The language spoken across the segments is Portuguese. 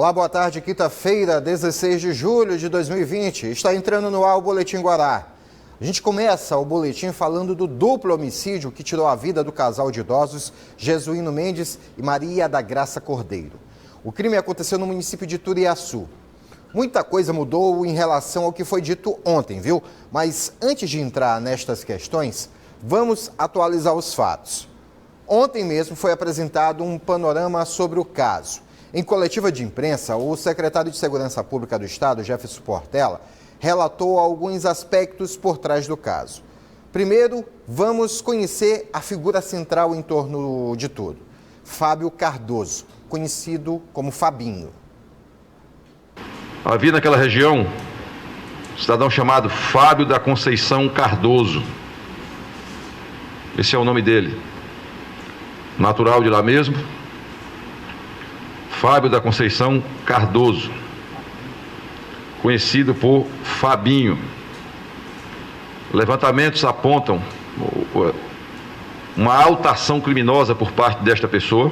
Olá, boa tarde. Quinta-feira, 16 de julho de 2020. Está entrando no ar o Boletim Guará. A gente começa o boletim falando do duplo homicídio que tirou a vida do casal de idosos Jesuíno Mendes e Maria da Graça Cordeiro. O crime aconteceu no município de Turiaçu. Muita coisa mudou em relação ao que foi dito ontem, viu? Mas antes de entrar nestas questões, vamos atualizar os fatos. Ontem mesmo foi apresentado um panorama sobre o caso. Em coletiva de imprensa, o secretário de Segurança Pública do Estado, Jefferson Portela, relatou alguns aspectos por trás do caso. Primeiro, vamos conhecer a figura central em torno de tudo. Fábio Cardoso, conhecido como Fabinho. Havia naquela região um cidadão chamado Fábio da Conceição Cardoso. Esse é o nome dele. Natural de lá mesmo. Fábio da Conceição Cardoso, conhecido por Fabinho. Levantamentos apontam uma alta ação criminosa por parte desta pessoa.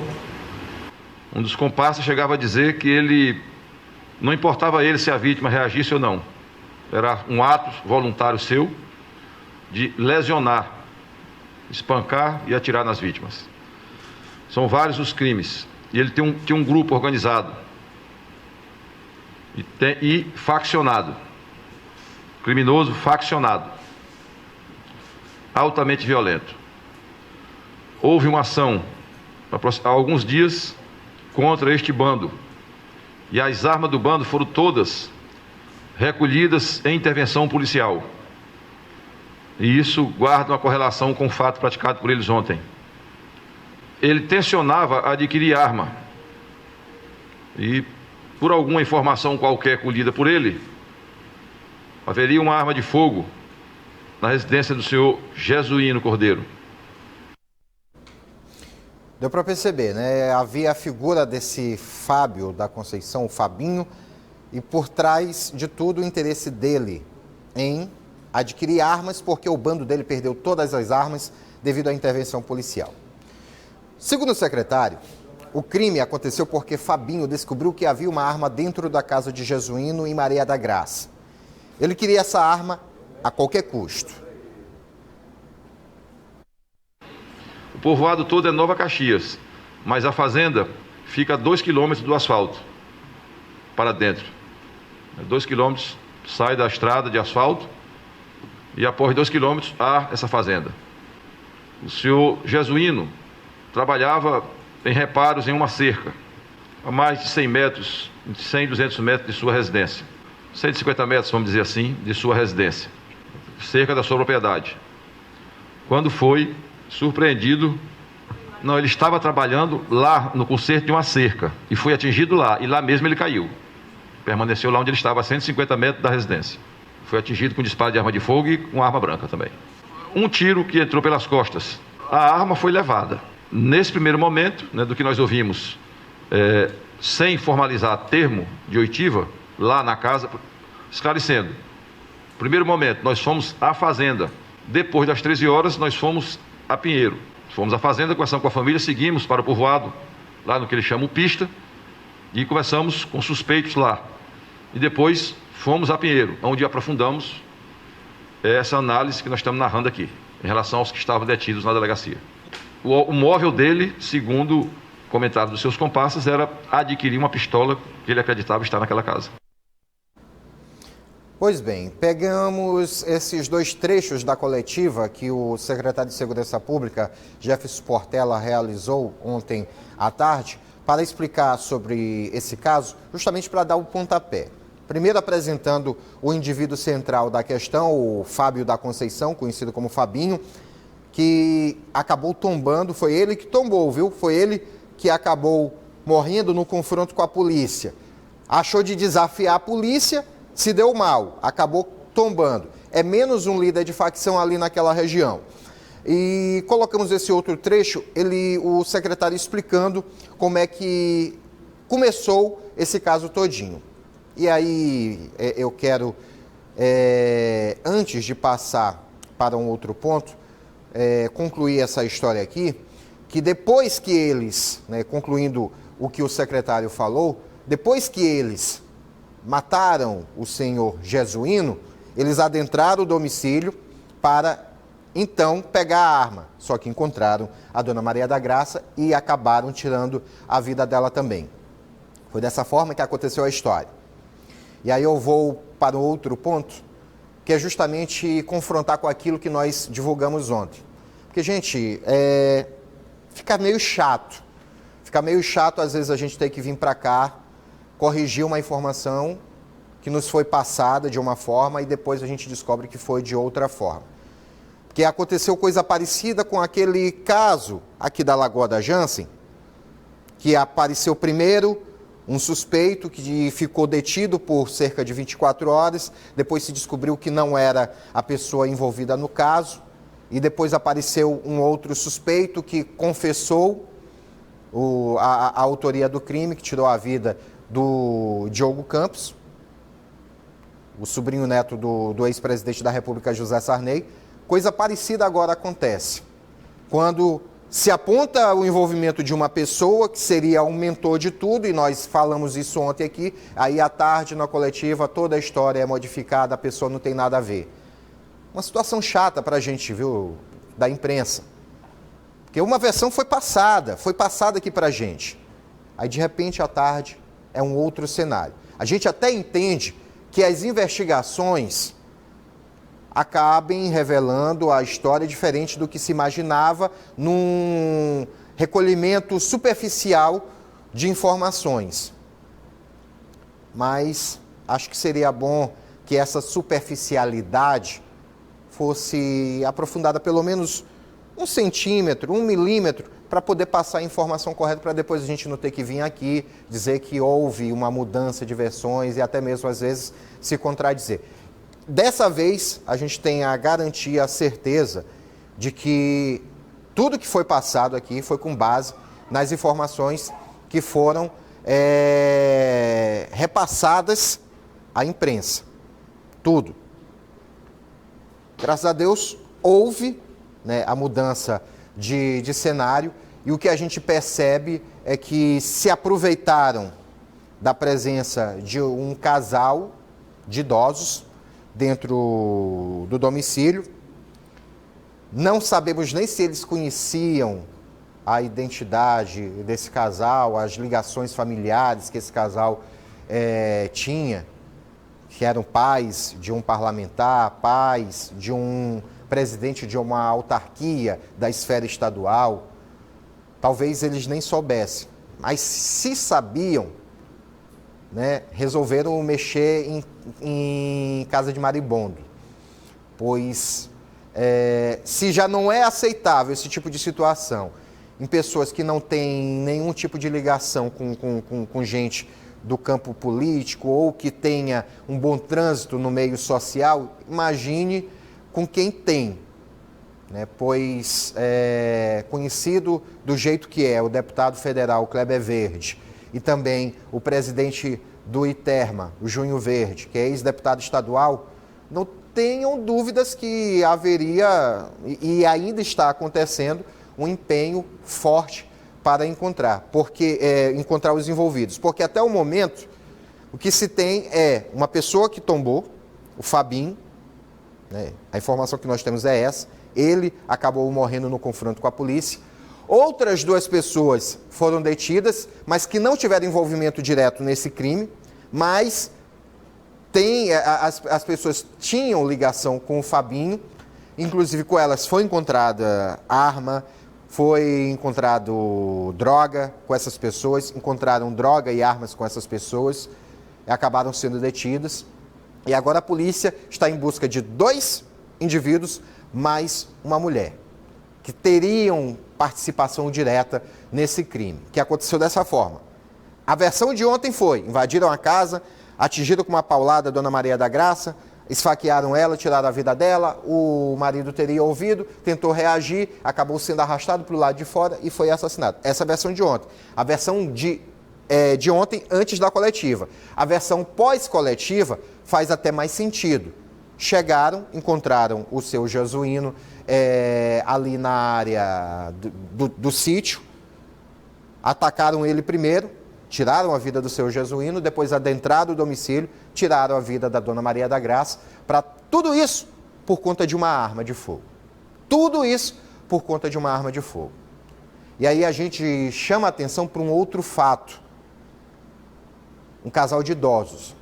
Um dos comparsas chegava a dizer que ele, não importava a ele se a vítima reagisse ou não, era um ato voluntário seu de lesionar, espancar e atirar nas vítimas. São vários os crimes. E ele tinha um grupo organizado e faccionado, criminoso faccionado, altamente violento. Houve uma ação há alguns dias contra este bando, e as armas do bando foram todas recolhidas em intervenção policial. E isso guarda uma correlação com o fato praticado por eles ontem. Ele tensionava adquirir arma e, por alguma informação qualquer colhida por ele, haveria uma arma de fogo na residência do senhor Jesuíno Cordeiro. Deu para perceber, né? Havia a figura desse Fábio da Conceição, o Fabinho, e por trás de tudo o interesse dele em adquirir armas, porque o bando dele perdeu todas as armas devido à intervenção policial. Segundo o secretário, o crime aconteceu porque Fabinho descobriu que havia uma arma dentro da casa de Jesuíno e Maria da Graça. Ele queria essa arma a qualquer custo. O povoado todo é Nova Caxias, mas a fazenda fica a 2 quilômetros do asfalto, para dentro. 2 quilômetros, sai da estrada de asfalto e após 2 quilômetros há essa fazenda. O senhor Jesuíno trabalhava em reparos em uma cerca, a mais de 100 metros, 100, 200 metros de sua residência. 150 metros, vamos dizer assim, de sua residência, cerca da sua propriedade. Quando foi surpreendido, ele estava trabalhando lá no conserto de uma cerca e foi atingido lá, e lá mesmo ele caiu. Permaneceu lá onde ele estava, a 150 metros da residência. Foi atingido com disparo de arma de fogo e com arma branca também. Um tiro que entrou pelas costas. A arma foi levada. Nesse primeiro momento, do que nós ouvimos, sem formalizar termo de oitiva, lá na casa, esclarecendo. Primeiro momento, nós fomos à fazenda. Depois das 13 horas, nós fomos a Pinheiro. Fomos à fazenda, conversamos com a família, seguimos para o povoado, lá no que eles chamam pista, e conversamos com suspeitos lá. E depois fomos a Pinheiro, onde aprofundamos essa análise que nós estamos narrando aqui, em relação aos que estavam detidos na delegacia. O móvel dele, segundo comentário dos seus comparsas, era adquirir uma pistola que ele acreditava estar naquela casa. Pois bem, pegamos esses dois trechos da coletiva que o secretário de Segurança Pública, Jefferson Portela, realizou ontem à tarde para explicar sobre esse caso, justamente para dar o pontapé. Primeiro apresentando o indivíduo central da questão, o Fábio da Conceição, conhecido como Fabinho, que acabou tombando, foi ele que tombou, viu? Foi ele que acabou morrendo no confronto com a polícia. Achou de desafiar a polícia, se deu mal, acabou tombando. É menos um líder de facção ali naquela região. E colocamos esse outro trecho, o secretário explicando como é que começou esse caso todinho. E aí eu quero, antes de passar para um outro ponto, concluir essa história aqui, que depois que eles, concluindo o que o secretário falou, depois que eles mataram o senhor Jesuíno, eles adentraram o domicílio para então pegar a arma. Só que encontraram a dona Maria da Graça e acabaram tirando a vida dela também. Foi dessa forma que aconteceu a história. E aí eu vou para o outro ponto, que é justamente confrontar com aquilo que nós divulgamos ontem. Porque, gente, fica meio chato. Fica meio chato, às vezes, a gente ter que vir para cá, corrigir uma informação que nos foi passada de uma forma e depois a gente descobre que foi de outra forma. Porque aconteceu coisa parecida com aquele caso aqui da Lagoa da Jansen, que apareceu primeiro um suspeito que ficou detido por cerca de 24 horas, depois se descobriu que não era a pessoa envolvida no caso, e depois apareceu um outro suspeito que confessou a autoria do crime, que tirou a vida do Diogo Campos, o sobrinho neto do ex-presidente da República, José Sarney. Coisa parecida agora acontece, quando se aponta o envolvimento de uma pessoa que seria um mentor de tudo, e nós falamos isso ontem aqui, aí à tarde na coletiva toda a história é modificada, a pessoa não tem nada a ver. Uma situação chata para a gente, viu, da imprensa. Porque uma versão foi passada aqui para a gente. Aí de repente à tarde é um outro cenário. A gente até entende que as investigações acabem revelando a história diferente do que se imaginava num recolhimento superficial de informações. Mas acho que seria bom que essa superficialidade fosse aprofundada pelo menos 1 centímetro, 1 milímetro, para poder passar a informação correta, para depois a gente não ter que vir aqui dizer que houve uma mudança de versões e até mesmo às vezes se contradizer. Dessa vez, a gente tem a garantia, a certeza de que tudo que foi passado aqui foi com base nas informações que foram repassadas à imprensa. Tudo. Graças a Deus, houve, né, a mudança de cenário, e o que a gente percebe é que se aproveitaram da presença de um casal de idosos dentro do domicílio. Não sabemos nem se eles conheciam a identidade desse casal, as ligações familiares que esse casal tinha, que eram pais de um parlamentar, pais de um presidente de uma autarquia da esfera estadual. Talvez eles nem soubessem, mas se sabiam, né, resolveram mexer em casa de maribondo, pois se já não é aceitável esse tipo de situação em pessoas que não têm nenhum tipo de ligação com gente do campo político ou que tenha um bom trânsito no meio social, imagine com quem tem, né? Pois conhecido do jeito que é o deputado federal Kleber Verde e também o presidente do ITERMA, o Junho Verde, que é ex-deputado estadual, não tenham dúvidas que haveria, e ainda está acontecendo, um empenho forte para encontrar os envolvidos. Porque até o momento, o que se tem é uma pessoa que tombou, o Fabinho, né? A informação que nós temos é essa, ele acabou morrendo no confronto com a polícia. Outras 2 pessoas foram detidas, mas que não tiveram envolvimento direto nesse crime, mas as pessoas tinham ligação com o Fabinho, inclusive com elas foi encontrada arma, foi encontrado droga com essas pessoas, encontraram droga e armas com essas pessoas, e acabaram sendo detidas. E agora a polícia está em busca de 2 indivíduos, mais uma mulher, que teriam participação direta nesse crime, que aconteceu dessa forma. A versão de ontem foi: invadiram a casa, atingiram com uma paulada a dona Maria da Graça, esfaquearam ela, tiraram a vida dela, o marido teria ouvido, tentou reagir, acabou sendo arrastado para o lado de fora e foi assassinado. Essa é a versão de ontem. A versão de ontem, antes da coletiva. A versão pós-coletiva faz até mais sentido. Chegaram, encontraram o seu Jesuíno ali na área do sítio, atacaram ele primeiro, tiraram a vida do seu Jesuíno, depois adentraram o domicílio, tiraram a vida da Dona Maria da Graça, para tudo isso por conta de uma arma de fogo. Tudo isso por conta de uma arma de fogo. E aí a gente chama a atenção para um outro fato. Um casal de idosos.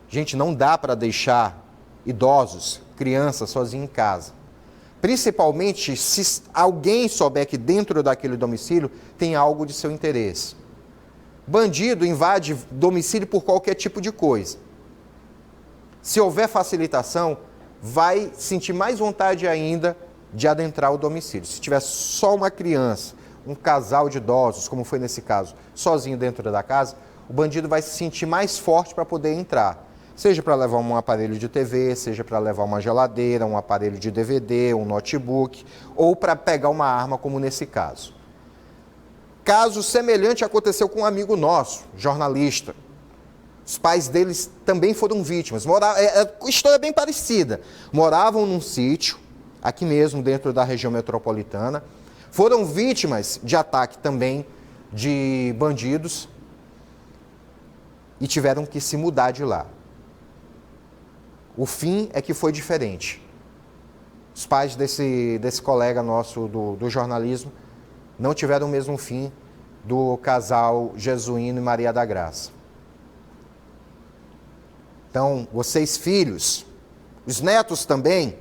Gente, não dá para deixar idosos, crianças, sozinhos em casa. Principalmente se alguém souber que dentro daquele domicílio tem algo de seu interesse. Bandido invade domicílio por qualquer tipo de coisa. Se houver facilitação, vai sentir mais vontade ainda de adentrar o domicílio. Se tiver só uma criança, um casal de idosos, como foi nesse caso, sozinho dentro da casa, o bandido vai se sentir mais forte para poder entrar. Seja para levar um aparelho de TV, seja para levar uma geladeira, um aparelho de DVD, um notebook, ou para pegar uma arma, como nesse caso. Caso semelhante aconteceu com um amigo nosso, jornalista. Os pais deles também foram vítimas. História bem parecida. Moravam num sítio, aqui mesmo dentro da região metropolitana. Foram vítimas de ataque também de bandidos e tiveram que se mudar de lá. O fim é que foi diferente. Os pais desse colega nosso do jornalismo não tiveram o mesmo fim do casal Jesuíno e Maria da Graça. Então, vocês filhos, os netos também,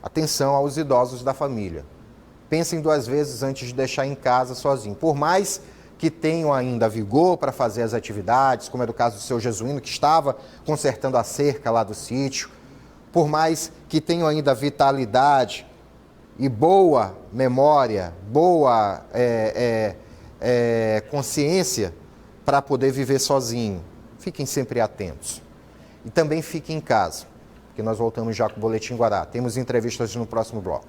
atenção aos idosos da família. Pensem 2 vezes antes de deixar em casa sozinho. Por mais que tenham ainda vigor para fazer as atividades, como é do caso do seu Jesuíno, que estava consertando a cerca lá do sítio, por mais que tenham ainda vitalidade e boa memória, boa consciência para poder viver sozinho, fiquem sempre atentos. E também fiquem em casa, porque nós voltamos já com o Boletim Guará. Temos entrevistas no próximo bloco.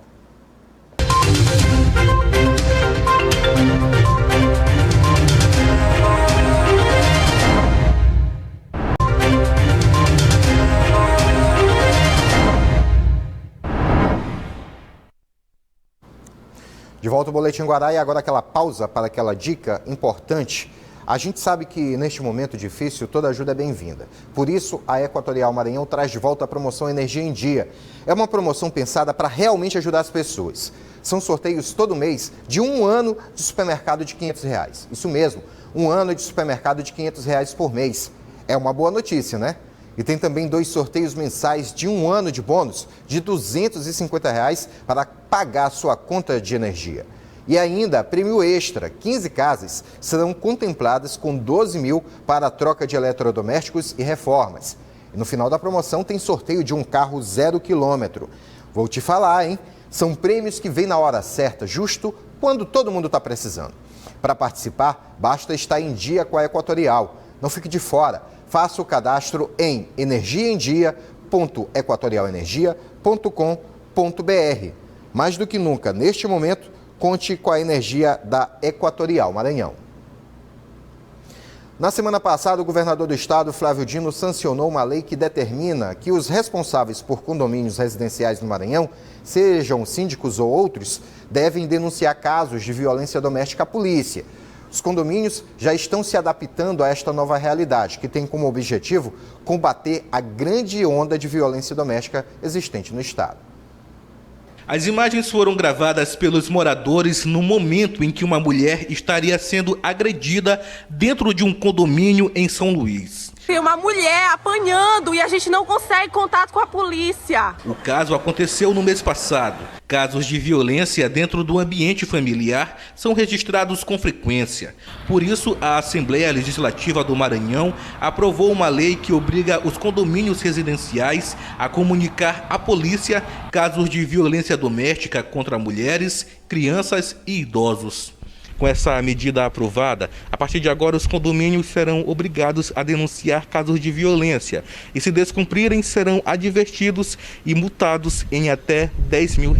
De volta ao Boletim Guará e agora aquela pausa para aquela dica importante. A gente sabe que neste momento difícil toda ajuda é bem-vinda. Por isso, a Equatorial Maranhão traz de volta a promoção Energia em Dia. É uma promoção pensada para realmente ajudar as pessoas. São sorteios todo mês de 1 ano de supermercado de R$500. Isso mesmo, 1 ano de supermercado de R$500 por mês. É uma boa notícia, né? E tem também 2 sorteios mensais de 1 ano de bônus de R$250 para pagar sua conta de energia. E ainda, prêmio extra, 15 casas serão contempladas com 12 mil para a troca de eletrodomésticos e reformas. E no final da promoção tem sorteio de um carro 0 quilômetro. Vou te falar, hein? São prêmios que vêm na hora certa, justo quando todo mundo está precisando. Para participar, basta estar em dia com a Equatorial. Não fique de fora. Faça o cadastro em energiaemdia.equatorialenergia.com.br. Mais do que nunca, neste momento, conte com a energia da Equatorial Maranhão. Na semana passada, o governador do estado, Flávio Dino, sancionou uma lei que determina que os responsáveis por condomínios residenciais no Maranhão, sejam síndicos ou outros, devem denunciar casos de violência doméstica à polícia. Os condomínios já estão se adaptando a esta nova realidade, que tem como objetivo combater a grande onda de violência doméstica existente no estado. As imagens foram gravadas pelos moradores no momento em que uma mulher estaria sendo agredida dentro de um condomínio em São Luís. Tem uma mulher apanhando e a gente não consegue contato com a polícia. O caso aconteceu no mês passado. Casos de violência dentro do ambiente familiar são registrados com frequência. Por isso, a Assembleia Legislativa do Maranhão aprovou uma lei que obriga os condomínios residenciais a comunicar à polícia casos de violência doméstica contra mulheres, crianças e idosos. Com essa medida aprovada, a partir de agora os condomínios serão obrigados a denunciar casos de violência e, se descumprirem, serão advertidos e multados em até R$10 mil.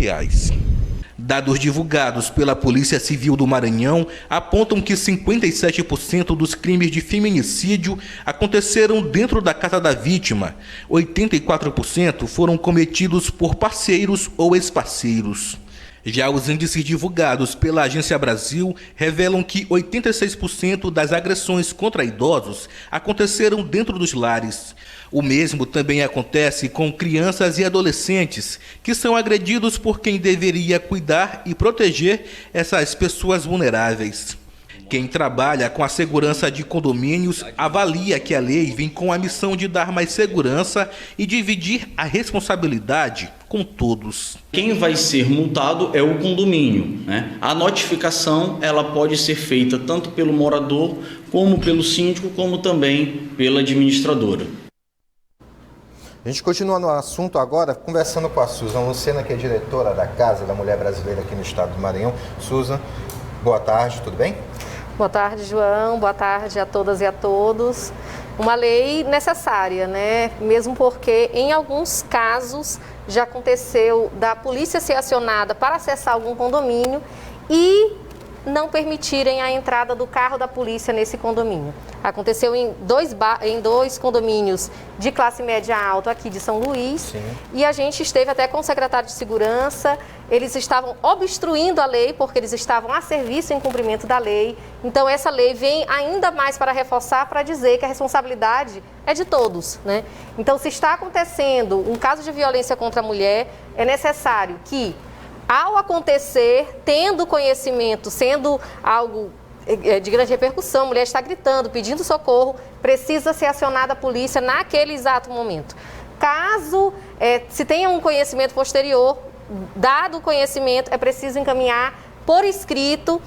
Dados divulgados pela Polícia Civil do Maranhão apontam que 57% dos crimes de feminicídio aconteceram dentro da casa da vítima. 84% foram cometidos por parceiros ou ex-parceiros. Já os índices divulgados pela Agência Brasil revelam que 86% das agressões contra idosos aconteceram dentro dos lares. O mesmo também acontece com crianças e adolescentes, que são agredidos por quem deveria cuidar e proteger essas pessoas vulneráveis. Quem trabalha com a segurança de condomínios avalia que a lei vem com a missão de dar mais segurança e dividir a responsabilidade com todos. Quem vai ser multado é o condomínio, né? A notificação ela pode ser feita tanto pelo morador, como pelo síndico, como também pela administradora. A gente continua no assunto agora, conversando com a Susan Lucena, que é diretora da Casa da Mulher Brasileira aqui no estado do Maranhão. Susan, boa tarde, tudo bem? Boa tarde, João. Boa tarde a todas e a todos. Uma lei necessária, né? Mesmo porque, em alguns casos, já aconteceu da polícia ser acionada para acessar algum condomínio e não permitirem a entrada do carro da polícia nesse condomínio. Aconteceu em dois condomínios de classe média alta aqui de São Luís. Sim. E a gente esteve até com o secretário de Segurança, eles estavam obstruindo a lei porque eles estavam a serviço em cumprimento da lei. Então essa lei vem ainda mais para reforçar, para dizer que a responsabilidade é de todos, né? Então se está acontecendo um caso de violência contra a mulher, é necessário que, ao acontecer, tendo conhecimento, sendo algo de grande repercussão, a mulher está gritando, pedindo socorro, precisa ser acionada a polícia naquele exato momento. Caso se tenha um conhecimento posterior, dado o conhecimento, é preciso encaminhar por escrito,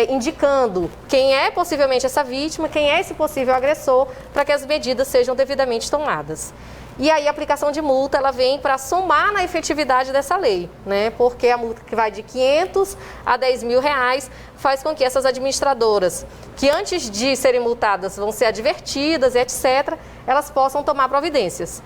indicando quem é possivelmente essa vítima, quem é esse possível agressor, para que as medidas sejam devidamente tomadas. E aí a aplicação de multa, ela vem para somar na efetividade dessa lei, né? Porque a multa que vai de R$500 a R$10.000 faz com que essas administradoras, que antes de serem multadas vão ser advertidas e etc., elas possam tomar providências.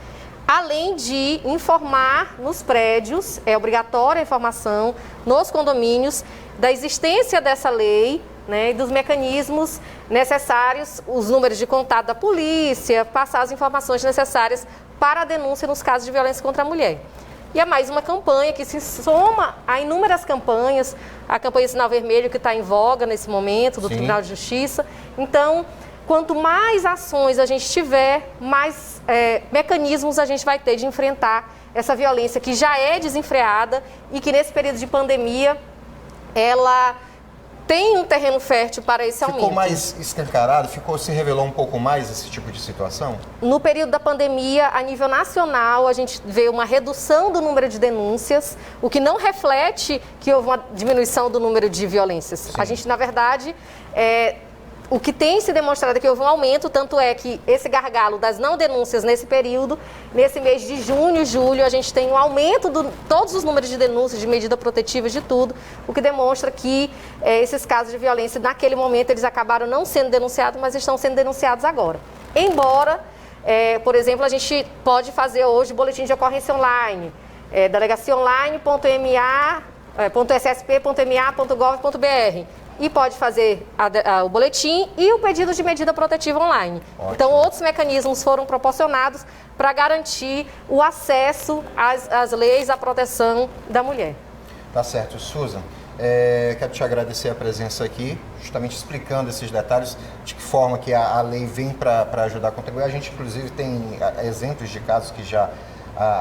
Além de informar nos prédios, é obrigatória a informação nos condomínios da existência dessa lei, né, e dos mecanismos necessários, os números de contato da polícia, passar as informações necessárias para a denúncia nos casos de violência contra a mulher. E é mais uma campanha que se soma a inúmeras campanhas, a campanha Sinal Vermelho que está em voga nesse momento, do Sim. Tribunal de Justiça. Então, quanto mais ações a gente tiver, mais mecanismos a gente vai ter de enfrentar essa violência que já é desenfreada e que nesse período de pandemia, ela tem um terreno fértil para esse aumento. Ficou mais escancarado? Se revelou um pouco mais esse tipo de situação? No período da pandemia, a nível nacional, a gente vê uma redução do número de denúncias, o que não reflete que houve uma diminuição do número de violências. Sim. A gente, na verdade, o que tem se demonstrado é que houve um aumento, tanto é que esse gargalo das não denúncias nesse período, nesse mês de junho e julho, a gente tem um aumento de todos os números de denúncias, de medida protetiva, de tudo, o que demonstra que esses casos de violência, naquele momento, eles acabaram não sendo denunciados, mas estão sendo denunciados agora. Embora, por exemplo, a gente pode fazer hoje boletim de ocorrência online, delegaciaonline.ssp.ma.gov.br, e pode fazer o boletim e o pedido de medida protetiva online. Ótimo. Então, outros mecanismos foram proporcionados para garantir o acesso às leis, à proteção da mulher. Tá certo. Susan, quero te agradecer a presença aqui, justamente explicando esses detalhes, de que forma que a lei vem para ajudar a contribuir. A gente, inclusive, tem exemplos de casos que já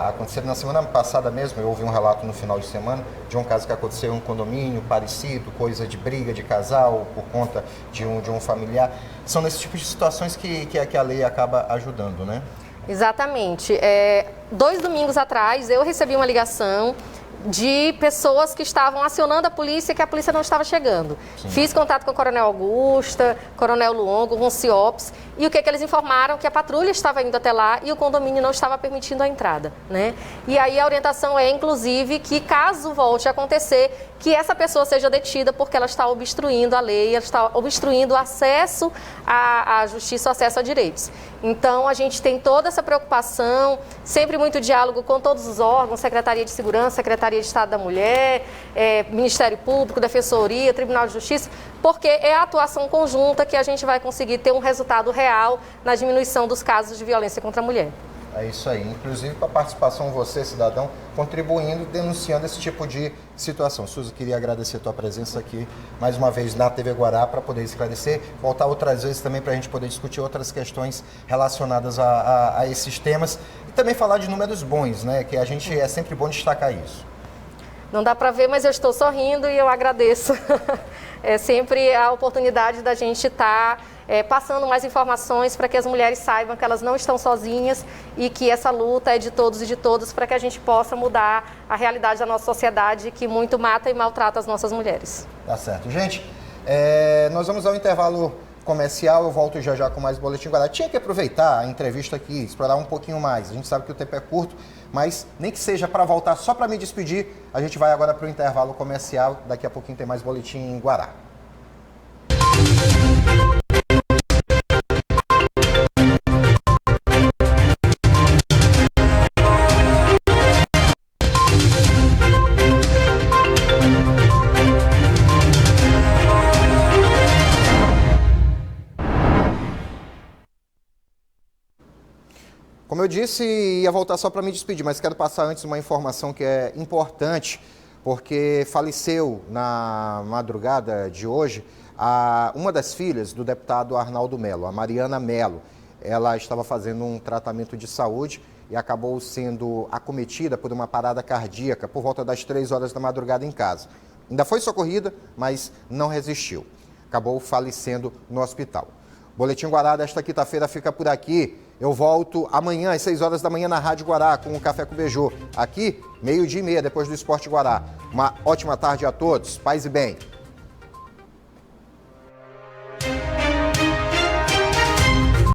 aconteceram. Na semana passada mesmo, eu ouvi um relato no final de semana de um caso que aconteceu em um condomínio parecido, coisa de briga de casal por conta de um familiar. São nesse tipo de situações que a lei acaba ajudando, né? Exatamente. 2 domingos atrás, eu recebi uma ligação de pessoas que estavam acionando a polícia e que a polícia não estava chegando. Sim. Fiz contato com o Coronel Augusta, Coronel Luongo, com o CIOPS, e o que eles informaram? Que a patrulha estava indo até lá e o condomínio não estava permitindo a entrada, né? E aí a orientação é, inclusive, que caso volte a acontecer, que essa pessoa seja detida porque ela está obstruindo a lei, ela está obstruindo o acesso à justiça, o acesso a direitos. Então, a gente tem toda essa preocupação, sempre muito diálogo com todos os órgãos, Secretaria de Segurança, Secretaria de Estado da Mulher, Ministério Público, Defensoria, Tribunal de Justiça, porque é a atuação conjunta que a gente vai conseguir ter um resultado real na diminuição dos casos de violência contra a mulher. É isso aí, inclusive com a participação você, cidadão, contribuindo, denunciando esse tipo de situação. Suzy, queria agradecer a tua presença aqui mais uma vez na TV Guará para poder esclarecer, voltar outras vezes também para a gente poder discutir outras questões relacionadas a esses temas e também falar de números bons, né? Que a gente é sempre bom destacar isso. Não dá para ver, mas eu estou sorrindo e eu agradeço. É sempre a oportunidade da gente estar passando mais informações para que as mulheres saibam que elas não estão sozinhas e que essa luta é de todos e de todas para que a gente possa mudar a realidade da nossa sociedade que muito mata e maltrata as nossas mulheres. Tá certo. Gente, nós vamos ao intervalo comercial, eu volto já já com mais Boletim Guará. Tinha que aproveitar a entrevista aqui, explorar um pouquinho mais. A gente sabe que o tempo é curto, mas nem que seja para voltar só para me despedir, a gente vai agora para o intervalo comercial. Daqui a pouquinho tem mais Boletim Guará. Como eu disse, ia voltar só para me despedir, mas quero passar antes uma informação que é importante, porque faleceu na madrugada de hoje uma das filhas do deputado Arnaldo Melo, a Mariana Melo. Ela estava fazendo um tratamento de saúde e acabou sendo acometida por uma parada cardíaca por volta das 3 horas da madrugada em casa. Ainda foi socorrida, mas não resistiu. Acabou falecendo no hospital. O Boletim Guará desta quinta-feira fica por aqui. Eu volto amanhã às 6 horas da manhã na Rádio Guará com o Café com Beiju. Aqui, 12:30, depois do Esporte Guará. Uma ótima tarde a todos. Paz e bem.